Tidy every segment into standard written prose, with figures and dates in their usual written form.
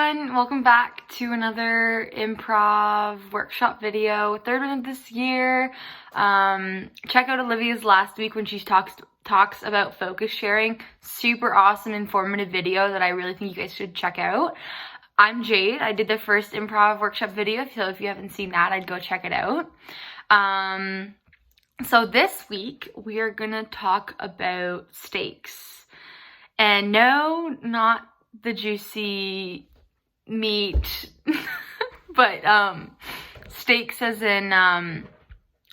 everyone, welcome back to another improv workshop video, third one of this year. Check out Olivia's last week when she talks about focus sharing. Super awesome, informative video that I really think you guys should check out. I'm Jade. I did the first improv workshop video, so if you haven't seen that, I'd go check it out. So this week we are gonna talk about stakes, and no, not the juicy meat, but stakes as in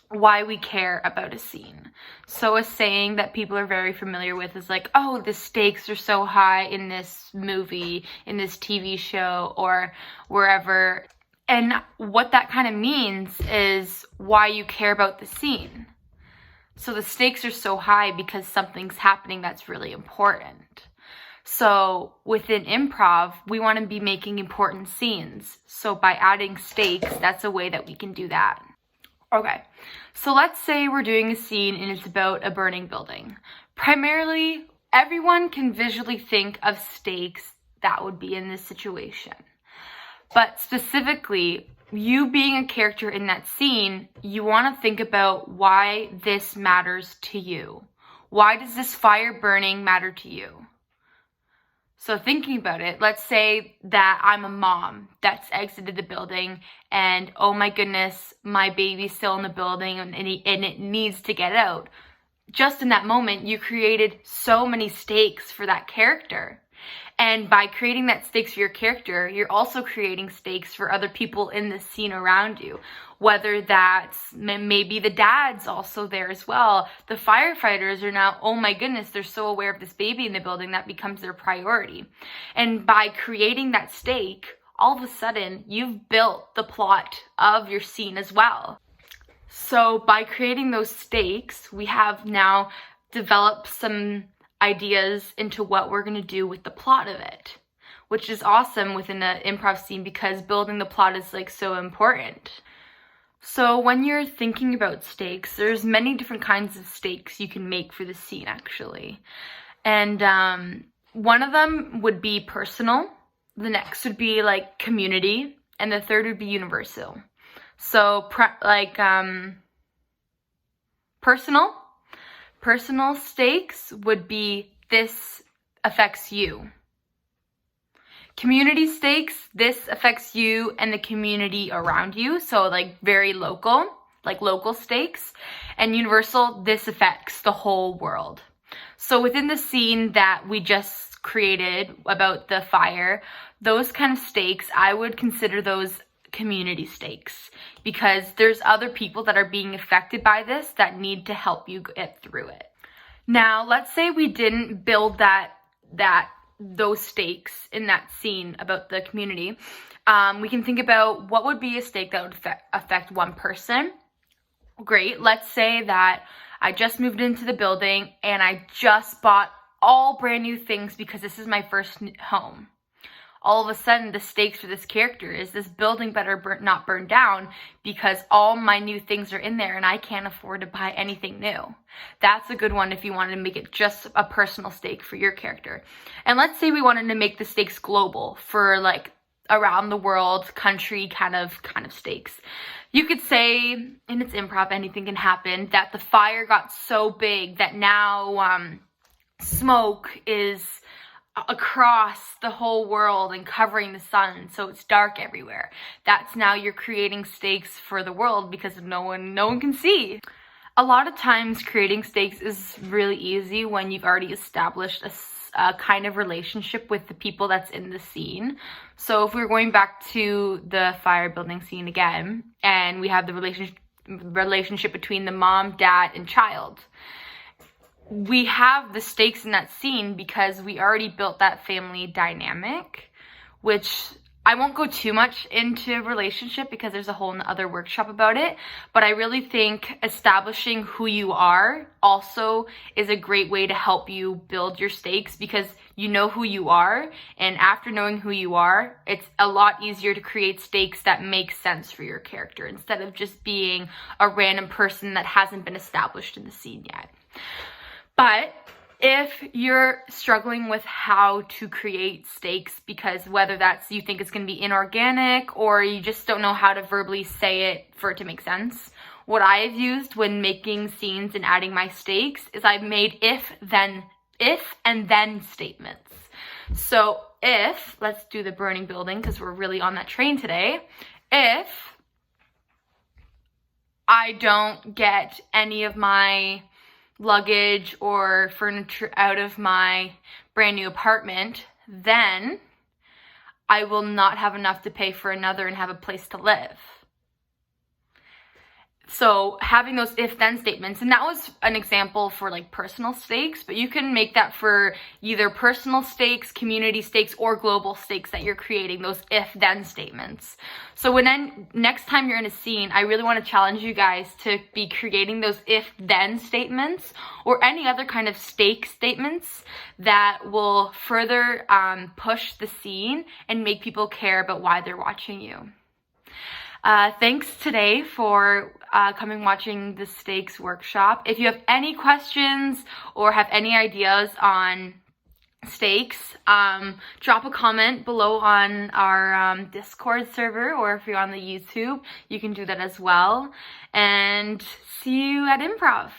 why we care about a scene. So a saying that people are very familiar with is like, oh, the stakes are so high in this movie, in this TV show, or wherever. And what that kind of means is why you care about the scene. So the stakes are so high because something's happening that's really important. So within improv, we want to be making important scenes. So by adding stakes, that's a way that we can do that. Okay, so let's say we're doing a scene and it's about a burning building. Primarily, everyone can visually think of stakes that would be in this situation. But specifically, you being a character in that scene, you want to think about why this matters to you. Why does this fire burning matter to you? So thinking about it, let's say that I'm a mom that's exited the building and oh my goodness, my baby's still in the building and it needs to get out. Just in that moment, you created so many stakes for that character. And by creating that stakes for your character, you're also creating stakes for other people in the scene around you. Whether that's maybe the dad's also there as well. The firefighters are now, oh my goodness, they're so aware of this baby in the building, that becomes their priority. And by creating that stake, all of a sudden, you've built the plot of your scene as well. So by creating those stakes, we have now developed some ideas into what we're going to do with the plot of it, which is awesome within an improv scene because building the plot is like so important. So when you're thinking about stakes, there's many different kinds of stakes you can make for the scene actually. And one of them would be personal, the next would be like community, and the third would be universal. So personal stakes would be this affects you. Community stakes, this affects you and the community around you. So like very local, like local stakes. And universal, this affects the whole world. So within the scene that we just created about the fire, those kind of stakes, I would consider those community stakes because there's other people that are being affected by this that need to help you get through it. Now, let's say we didn't build those stakes in that scene about the community. We can think about what would be a stake that would affect one person. Great. Let's say that I just moved into the building and I just bought all brand new things because this is my first home. All of a sudden, the stakes for this character is this building better not burn down because all my new things are in there and I can't afford to buy anything new. That's a good one if you wanted to make it just a personal stake for your character. And let's say we wanted to make the stakes global for like around the world, country kind of stakes. You could say, and it's improv, anything can happen, that the fire got so big that now smoke is across the whole world and covering the sun, so it's dark everywhere. That's now you're creating stakes for the world because no one can see. A lot of times creating stakes is really easy when you've already established a kind of relationship with the people that's in the scene. So if we're going back to the fire building scene again, and we have the relationship between the mom, dad, and child, we have the stakes in that scene because we already built that family dynamic, which I won't go too much into relationship because there's a whole other workshop about it, but I really think establishing who you are also is a great way to help you build your stakes because you know who you are, and after knowing who you are, it's a lot easier to create stakes that make sense for your character instead of just being a random person that hasn't been established in the scene yet. But If you're struggling with how to create stakes, because whether that's you think it's going to be inorganic or you just don't know how to verbally say it for it to make sense, what I've used when making scenes and adding my stakes is I've made if and then statements. So if, let's do the burning building because we're really on that train today. If I don't get any of my luggage or furniture out of my brand new apartment, then I will not have enough to pay for another and have a place to live. So having those if-then statements, and that was an example for like personal stakes, but you can make that for either personal stakes, community stakes, or global stakes that you're creating, those if-then statements. So next time you're in a scene, I really want to challenge you guys to be creating those if-then statements or any other kind of stake statements that will further push the scene and make people care about why they're watching you. Thanks today for coming watching the stakes workshop. If you have any questions or have any ideas on stakes, drop a comment below on our Discord server, or if you're on the YouTube, you can do that as well. And see you at improv.